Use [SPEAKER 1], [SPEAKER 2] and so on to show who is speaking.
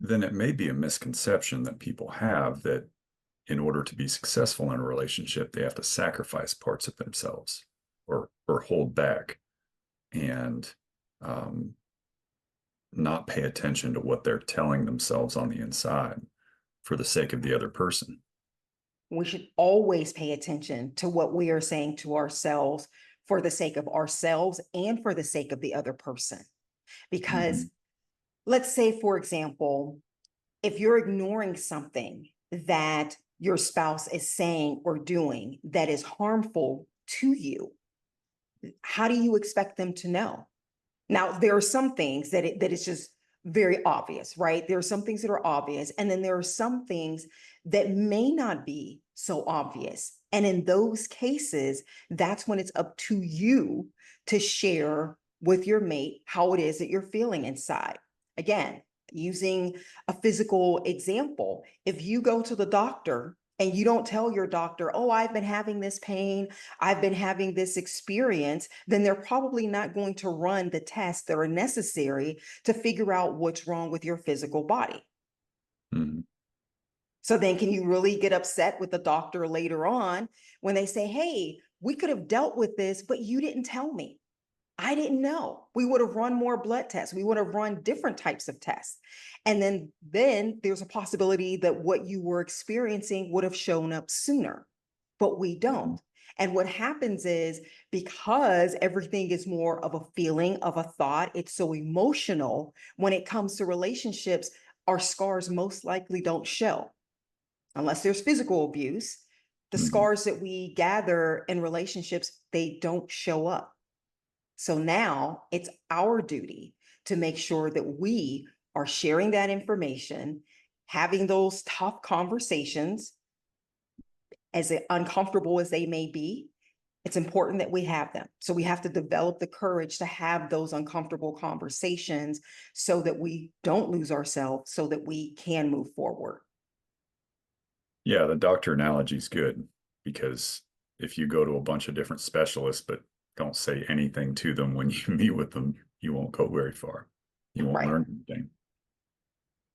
[SPEAKER 1] then it may be a misconception that people have that in order to be successful in a relationship, they have to sacrifice parts of themselves or hold back and um, not pay attention to what they're telling themselves on the inside for the sake of the other person.
[SPEAKER 2] We should always pay attention to what we are saying to ourselves for the sake of ourselves and for the sake of the other person. Because
[SPEAKER 1] Mm-hmm.
[SPEAKER 2] let's say, for example, if you're ignoring something that your spouse is saying or doing that is harmful to you, how do you expect them to know? Now, there are some things that it's just very obvious, right? There are some things that are obvious, and then there are some things that may not be so obvious. And in those cases, that's when it's up to you to share with your mate how it is that you're feeling inside. Again, using a physical example, if you go to the doctor and you don't tell your doctor, oh, I've been having this pain, I've been having this experience, then they're probably not going to run the tests that are necessary to figure out what's wrong with your physical body.
[SPEAKER 1] Mm-hmm.
[SPEAKER 2] So then can you really get upset with the doctor later on when they say, hey, we could have dealt with this, but you didn't tell me. I didn't know. We would have run more blood tests. We would have run different types of tests. And then there's a possibility that what you were experiencing would have shown up sooner, but we don't. And what happens is because everything is more of a feeling, of a thought, it's so emotional when it comes to relationships, our scars most likely don't show unless there's physical abuse. The
[SPEAKER 1] Mm-hmm.
[SPEAKER 2] scars that we gather in relationships, they don't show up. So now it's our duty to make sure that we are sharing that information, having those tough conversations, as uncomfortable as they may be. It's important that we have them. So we have to develop the courage to have those uncomfortable conversations so that we don't lose ourselves, so that we can move forward.
[SPEAKER 1] Yeah, the doctor analogy is good because if you go to a bunch of different specialists but don't say anything to them when you meet with them, you won't go very far. You won't
[SPEAKER 2] Right.
[SPEAKER 1] learn anything.